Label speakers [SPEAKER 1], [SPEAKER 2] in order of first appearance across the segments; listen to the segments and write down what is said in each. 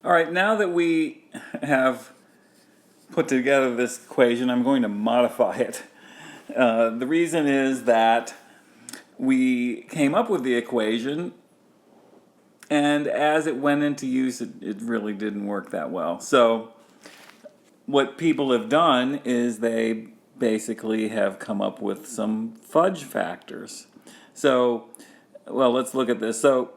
[SPEAKER 1] All right, now that we have put together this equation, I'm going to modify it. The reason is that we came up with the equation, and as it went into use, it really didn't work that well. So what people have done is they basically have come up with some fudge factors. So, well, let's look at this. So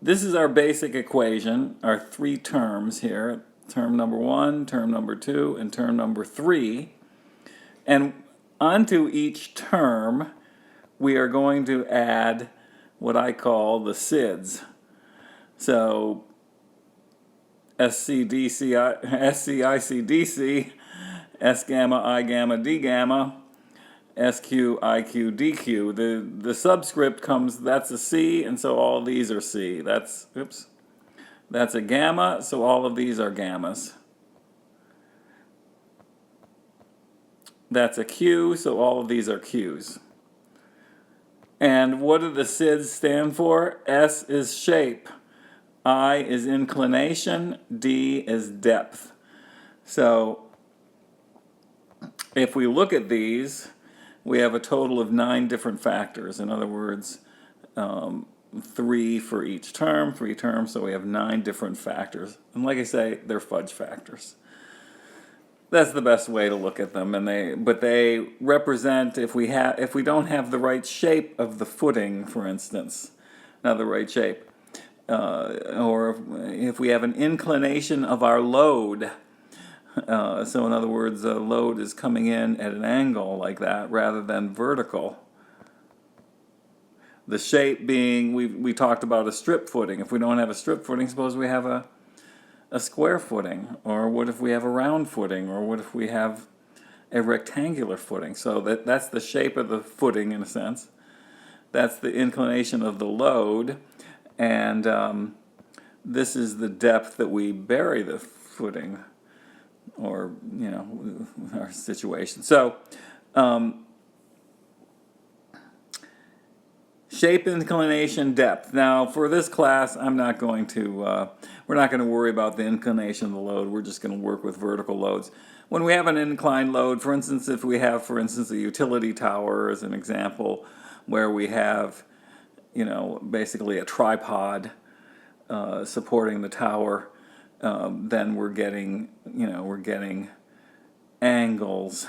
[SPEAKER 1] this is our basic equation, our three terms here. Term number 1, term number 2, and term number 3. And onto each term, we are going to add what I call the SIDS. So SCICDC, S gamma, I gamma, D gamma, SQ, IQ, DQ. The subscript comes, that's a C, and so all these are C. That's a gamma, so all of these are gammas. That's a Q, so all of these are Qs. And what do the SIDS stand for? S is shape, I is inclination, D is depth. So if we look at these, we have a total of 9 different factors. In other words, 3 for each term, 3 terms, so we have 9 different factors. And like I say, they're fudge factors. That's the best way to look at them, but they represent if we don't have the right shape of the footing, for instance, not the right shape, or if we have an inclination of our load. So in other words, a load is coming in at an angle like that rather than vertical. The shape being, we talked about a strip footing. If we don't have a strip footing, suppose we have a square footing, or what if we have a round footing, or what if we have a rectangular footing? So that's the shape of the footing in a sense. That's the inclination of the load, and this is the depth that we bury the footing, or our situation. So shape, inclination, depth. Now, for this class, we're not going to worry about the inclination of the load. We're just going to work with vertical loads. When we have an inclined load, for instance, if we have, a utility tower as an example, where we have, basically a tripod supporting the tower, then we're getting angles.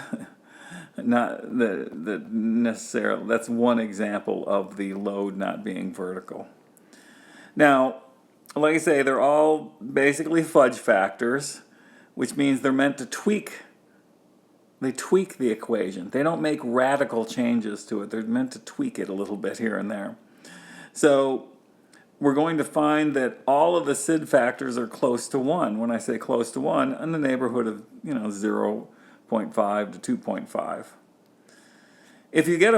[SPEAKER 1] Not the necessarily, that's one example of the load not being vertical. Now, like I say, they're all basically fudge factors, which means they're meant to tweak the equation. They don't make radical changes to it. They're meant to tweak it a little bit here and there. So we're going to find that all of the SID factors are close to 1. When I say close to 1, in the neighborhood of 0.5 to 2.5. If you get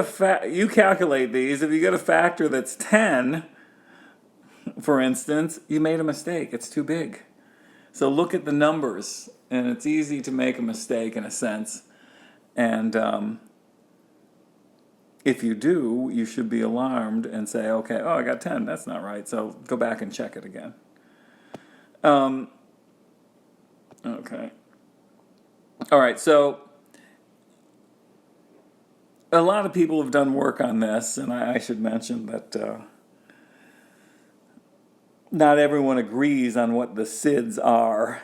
[SPEAKER 1] you calculate these, if you get a factor that's 10, for instance, you made a mistake. It's too big. So look at the numbers, and it's easy to make a mistake in a sense. And if you do, you should be alarmed and say, okay, oh, I got 10. That's not right. So go back and check it again. Okay. All right, so a lot of people have done work on this, and I should mention that not everyone agrees on what the SIDS are,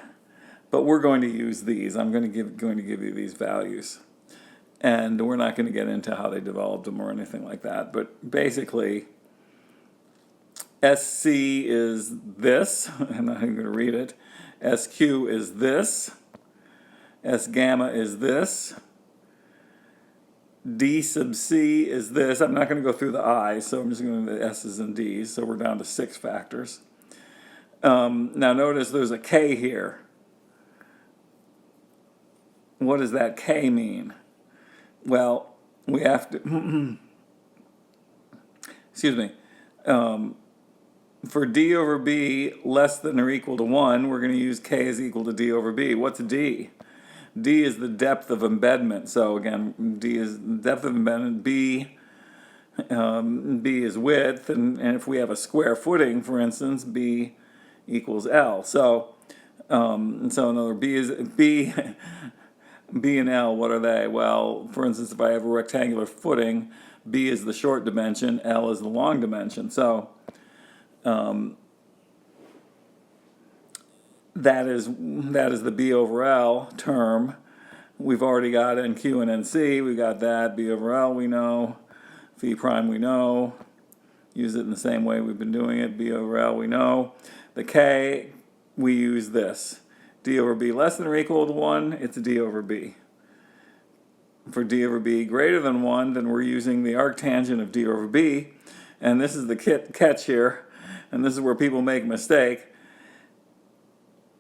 [SPEAKER 1] but we're going to use these. I'm going to give you these values, and we're not going to get into how they developed them or anything like that. But basically, SC is this. I'm not even going to read it. SQ is this. S gamma is this. D sub C is this. I'm not going to go through the I's, so I'm just going to do the S's and D's. So we're down to 6 factors. Now notice there's a K here. What does that K mean? Well, we have to, excuse me, for D over B less than or equal to 1, we're going to use K is equal to D over B. What's D? D is the depth of embedment. So again, D is the depth of embedment. B is width, and if we have a square footing, for instance, B equals L. So And so another B is B. B and L, what are they? Well, for instance, if I have a rectangular footing, B is the short dimension, L is the long dimension. So that is the B over L term. We've already got NQ and NC. We got that. B over L we know. Phi prime we know. Use it in the same way we've been doing it. B over L we know. The K, we use this. D over B less than or equal to 1, it's D over B. For D over B greater than 1, then we're using the arctangent of D over B. And this is the catch here. And this is where people make a mistake.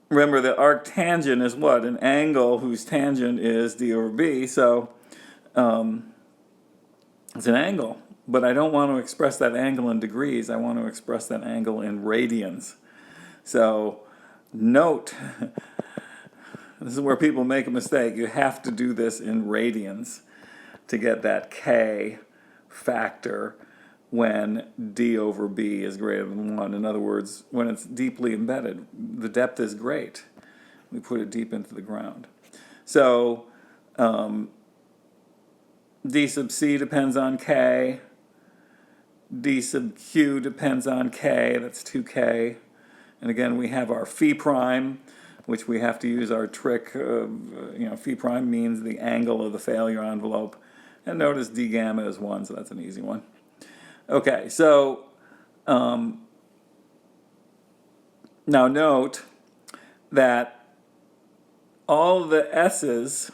[SPEAKER 1] Remember, the arctangent is what? An angle whose tangent is D over B. So it's an angle. But I don't want to express that angle in degrees. I want to express that angle in radians. So note, this is where people make a mistake. You have to do this in radians to get that K factor when D over B is greater than 1. In other words, when it's deeply embedded, the depth is great. We put it deep into the ground. So D sub C depends on K. D sub Q depends on K. That's 2K. And again, we have our phi prime, which we have to use our trick of, phi prime means the angle of the failure envelope. And notice D gamma is 1, so that's an easy one. Okay, so now note that all the S's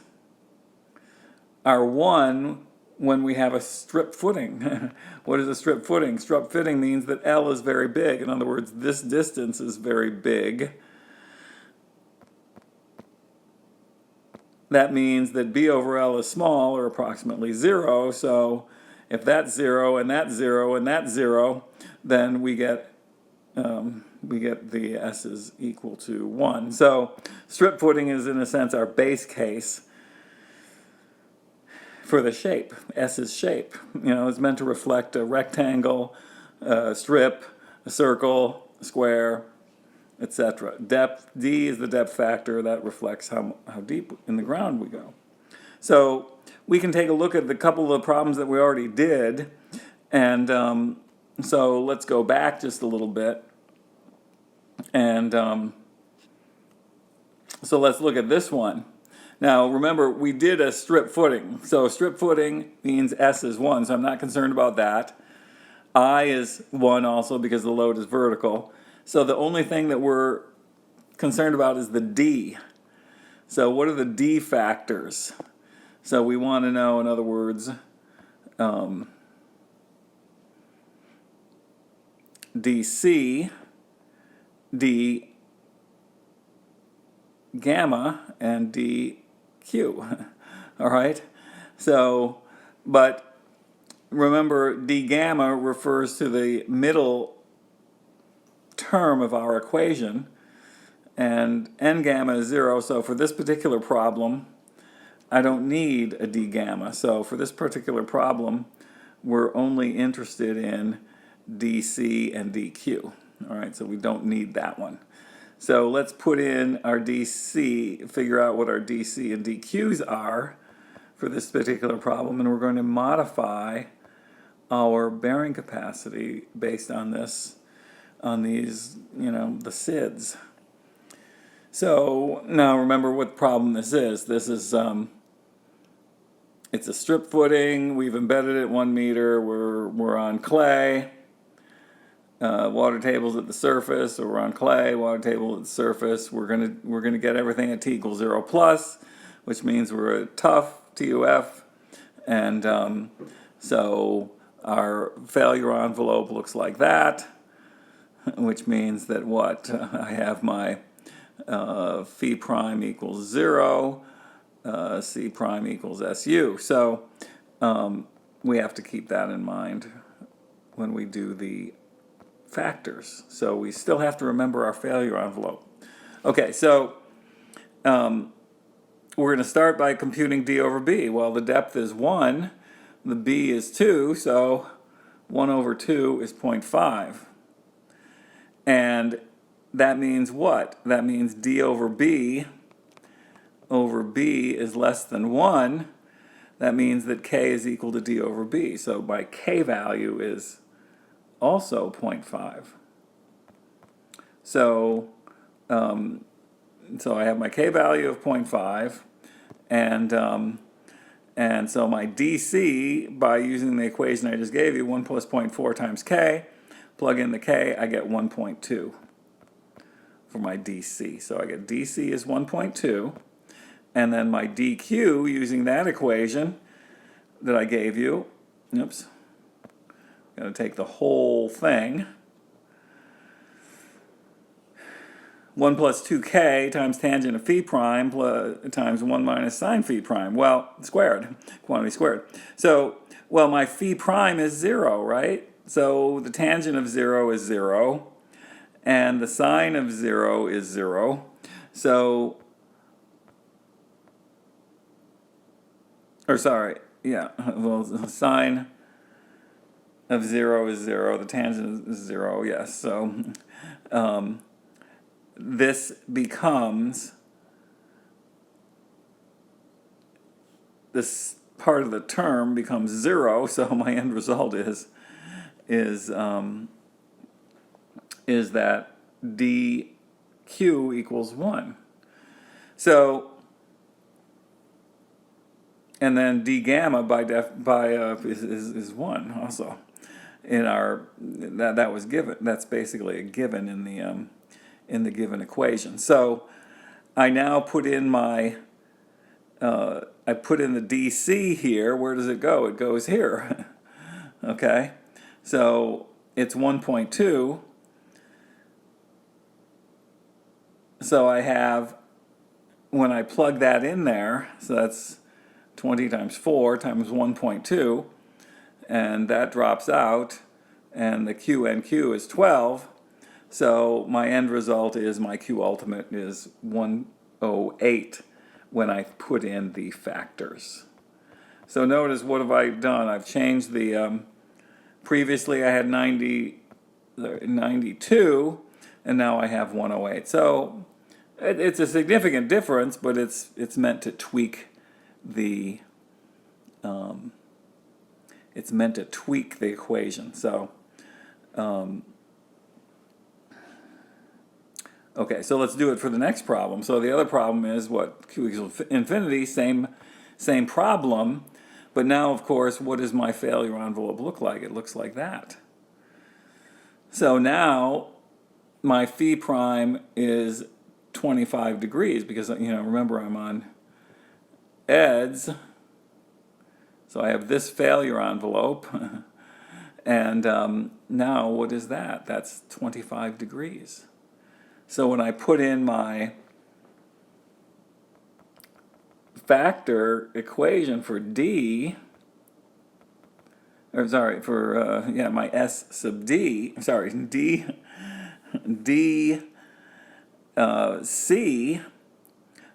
[SPEAKER 1] are 1 when we have a strip footing. What is a strip footing? Strip footing means that L is very big. In other words, this distance is very big. That means that B over L is small, or approximately 0. So if that's 0 and that's 0 and that's 0, then we get the S's equal to 1. So strip footing is, in a sense, our base case for the shape. S's shape, is meant to reflect a rectangle, a strip, a circle, a square, etc. Depth, D is the depth factor that reflects how deep in the ground we go. So we can take a look at the couple of problems that we already did, and so let's go back just a little bit, and so let's look at this one. Now, remember, we did a strip footing. So strip footing means S is 1, so I'm not concerned about that. I is 1 also because the load is vertical. So the only thing that we're concerned about is the D. So what are the D factors? So we want to know, in other words, DC, D gamma, and DQ. All right? So, but remember, D gamma refers to the middle term of our equation, and N gamma is 0. So for this particular problem, I don't need a D gamma. So for this particular problem, we're only interested in DC and DQ. All right, so we don't need that one. So let's put in our DC, figure out what our DC and DQs are for this particular problem, and we're going to modify our bearing capacity based on this, on these, the SIDS. So now remember what problem this is. This is, it's a strip footing. We've embedded it 1 meter. We're on clay. Water table's at the surface, or we're on clay, water table at the surface. We're gonna get everything at t equals 0 plus, which means we're at tough, TUF, and so our failure envelope looks like that, which means that what? I have my phi prime equals 0, C prime equals SU. So we have to keep that in mind when we do the factors. So we still have to remember our failure envelope. Okay, so we're going to start by computing D over B. Well, the depth is 1, the B is 2, so 1 over 2 is 0.5. And that means what? That means d over b is less than 1. That means that k is equal to d over b. So my k value is also 0.5. So, so I have my k value of 0.5, and so my dc, by using the equation I just gave you, 1 plus 0.4 times k, plug in the k, I get 1.2 for my dc. So I get dc is 1.2, and then my dq, using that equation that I gave you, oops, I'm going to take the whole thing, 1 plus 2k times tangent of phi prime times 1 minus sine phi prime. Well, squared, quantity squared. So, well, my phi prime is 0, right? So the tangent of 0 is 0, and the sine of 0 is 0. So, or sorry, yeah, well, the sine of 0 is 0, the tangent is 0, yes. So, this becomes, this part of the term becomes 0, so my end result is that dq equals 1. So, and then d gamma is 1 also. In our that was given. That's basically a given in the given equation. So I now put in my I put in the dc here. Where does it go? It goes here. Okay, so it's 1.2. So I have, when I plug that in there, so that's 20 times 4 times 1.2, and that drops out, and the QNQ is 12. So my end result is my Q ultimate is 108 when I put in the factors. So notice, what have I done? I've changed the, previously I had 92, and now I have 108. So it's a significant difference, but it's meant to tweak the equation. So okay, so let's do it for the next problem. So the other problem is what? Q equals infinity, same problem, but now, of course, what does my failure envelope look like? It looks like that. So now my phi prime is 25 degrees because, remember, I'm on eds. So I have this failure envelope, and now what is that? That's 25 degrees. So when I put in my factor equation for D, or sorry, for, my S sub D, sorry, C,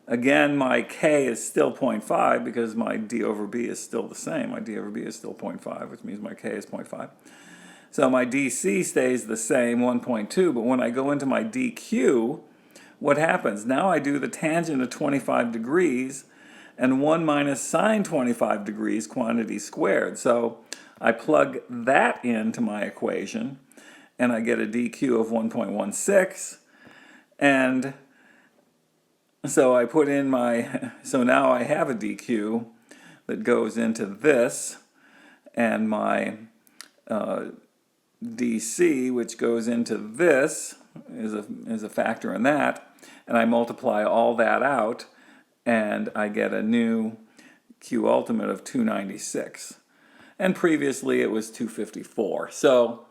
[SPEAKER 1] again, my K is still 0.5 because my D over B is still the same. My D over B is still 0.5, which means my K is 0.5. So my DC stays the same, 1.2, but when I go into my DQ, what happens? Now I do the tangent of 25 degrees and 1 minus sine 25 degrees quantity squared. So I plug that into my equation, and I get a DQ of 1.16, and so I put in so now I have a DQ that goes into this, and my DC, which goes into this, is a factor in that, and I multiply all that out, and I get a new Q ultimate of 296. And previously it was 254. So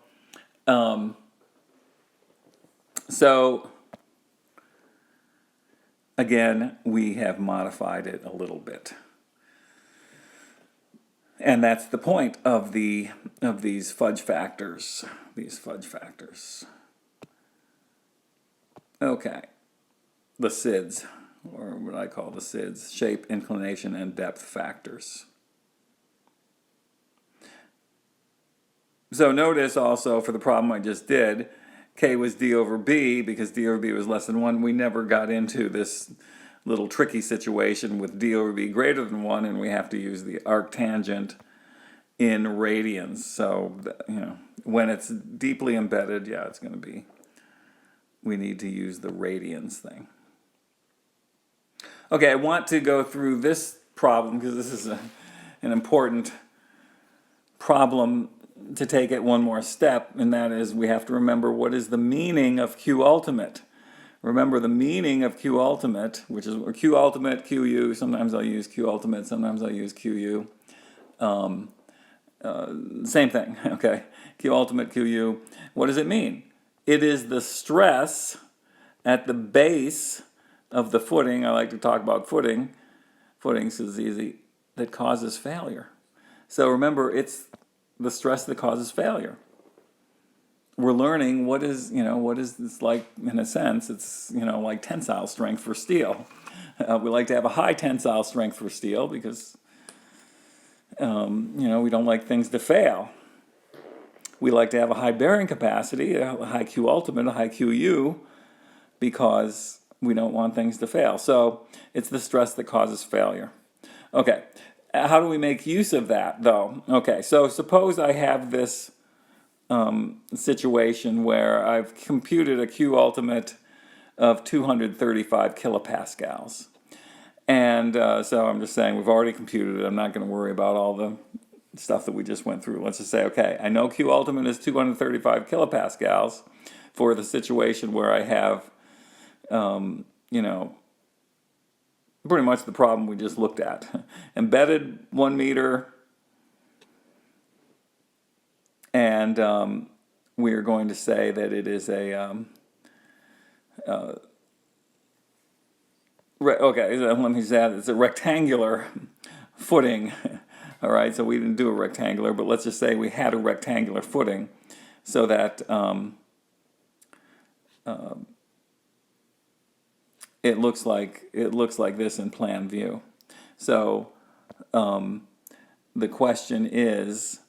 [SPEAKER 1] again, we have modified it a little bit. And that's the point of these fudge factors. Okay, the SIDS, or what I call the SIDS, shape, inclination, and depth factors. So notice also, for the problem I just did, K was D over B, because D over B was less than 1, we never got into this little tricky situation with D over B greater than 1, and we have to use the arctangent in radians. So, when it's deeply embedded, yeah, it's going to be, we need to use the radians thing. Okay, I want to go through this problem because this is an important problem to take it one more step, and that is we have to remember what is the meaning of Q ultimate. Remember the meaning of Q ultimate, which is Q ultimate, QU. Sometimes I'll use Q ultimate, sometimes I'll use QU. Same thing, okay? Q ultimate, QU. What does it mean? It is the stress at the base of the footing. I like to talk about footing. Footings is easy. That causes failure. So remember, it's the stress that causes failure. We're learning what is this like, in a sense. It's, like tensile strength for steel. We like to have a high tensile strength for steel because, we don't like things to fail. We like to have a high bearing capacity, a high Q ultimate, a high QU, because we don't want things to fail. So it's the stress that causes failure. Okay, how do we make use of that, though? Okay, so suppose I have this situation where I've computed a Q ultimate of 235 kilopascals. And so I'm just saying we've already computed it. I'm not going to worry about all the stuff that we just went through. Let's just say, okay, I know Q ultimate is 235 kilopascals for the situation where I have, pretty much the problem we just looked at. Embedded 1 meter, and we're going to say that it is a, let me say it's a rectangular footing. All right, so we didn't do a rectangular, but let's just say we had a rectangular footing, so that it looks like this in plan view. So the question is,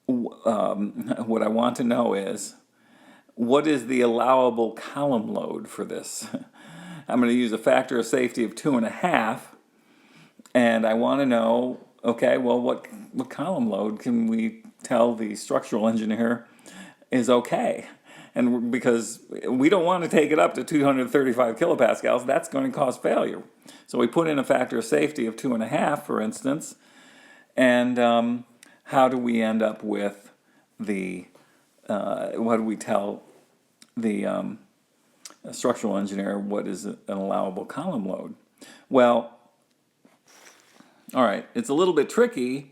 [SPEAKER 1] what I want to know is, what is the allowable column load for this? I'm going to use a factor of safety of 2.5, and I want to know, okay, well, what column load can we tell the structural engineer is okay? And because we don't want to take it up to 235 kilopascals, that's going to cause failure. So we put in a factor of safety of 2.5, for instance, and how do we end up with the, what do we tell the structural engineer what is an allowable column load? Well, all right, it's a little bit tricky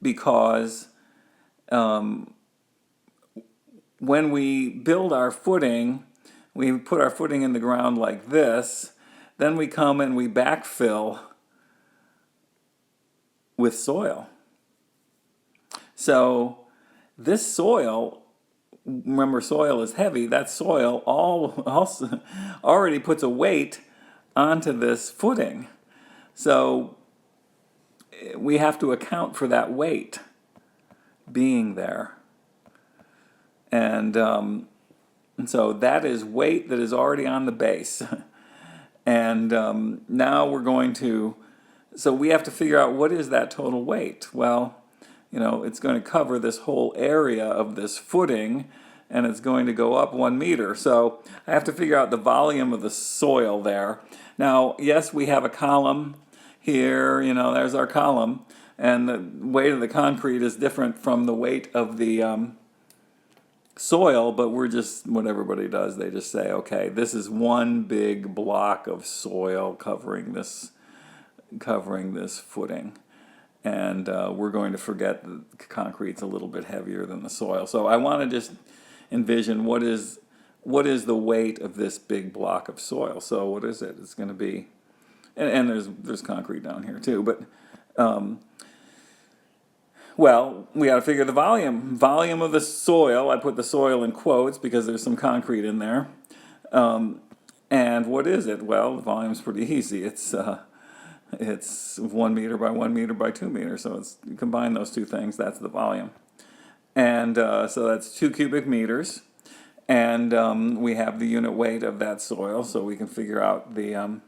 [SPEAKER 1] because when we build our footing, we put our footing in the ground like this, then we come and we backfill with soil. So this soil, remember soil is heavy, that soil also already puts a weight onto this footing. So we have to account for that weight being there. And so that is weight that is already on the base. And now we're going to, so we have to figure out what is that total weight. Well, it's going to cover this whole area of this footing, and it's going to go up 1 meter. So I have to figure out the volume of the soil there. Now, yes, we have a column here, there's our column, and the weight of the concrete is different from the weight of the soil, but we're just, what everybody does, they just say, okay, this is one big block of soil covering this footing. And we're going to forget that concrete's a little bit heavier than the soil. So I want to just envision what is the weight of this big block of soil. So what is it? It's going to be, and there's concrete down here too, but well, we got to figure the volume of the soil. I put the soil in quotes because there's some concrete in there. And what is it? Well, the volume's pretty easy. It's 1 meter by 1 meter by 2 meters. So you combine those two things, that's the volume. And so that's 2 cubic meters. And we have the unit weight of that soil, so we can figure out the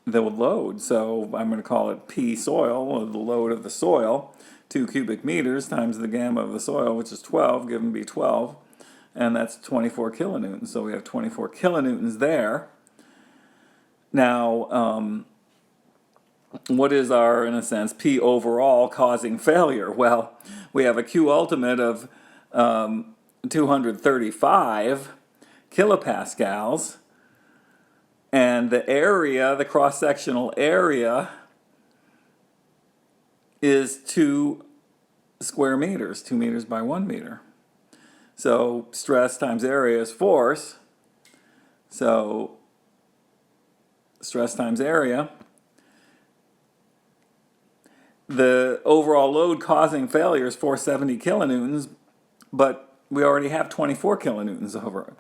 [SPEAKER 1] load. So I'm going to call it P soil, or the load of the soil, 2 cubic meters times the gamma of the soil, which is 12, given B12, and that's 24 kilonewtons. So we have 24 kilonewtons there. Now, what is our, in a sense, P overall causing failure? Well, we have a Q ultimate of 235 kilopascals, and the area, the cross-sectional area, is 2 square meters, 2 meters by 1 meter. So stress times area is force. So stress times area. The overall load causing failure is 470 kilonewtons, but we already have 24 kilonewtons over.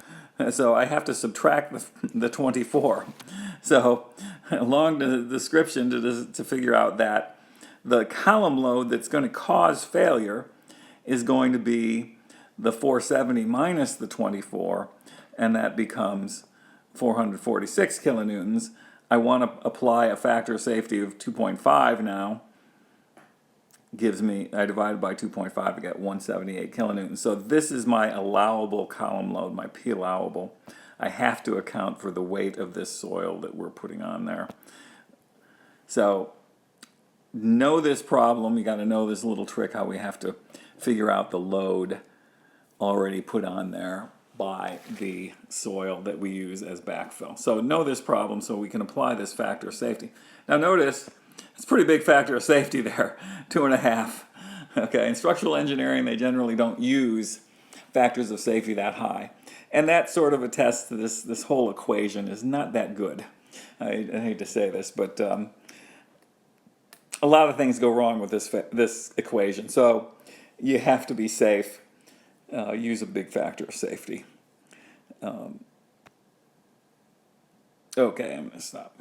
[SPEAKER 1] So I have to subtract the 24. So along the description to figure out that the column load that's going to cause failure is going to be the 470 minus the 24, and that becomes 446 kilonewtons. I want to apply a factor of safety of 2.5 now. Gives me, I divide by 2.5 to get 178 kilonewtons. So this is my allowable column load, my P allowable. I have to account for the weight of this soil that we're putting on there. So know this problem. You got to know this little trick how we have to figure out the load already put on there by the soil that we use as backfill. So know this problem so we can apply this factor of safety. Now notice, it's a pretty big factor of safety there, 2.5. Okay, in structural engineering, they generally don't use factors of safety that high. And that sort of attests to this whole equation is not that good. I hate to say this, but a lot of things go wrong with this equation. So you have to be safe. Use a big factor of safety. Okay, I'm going to stop.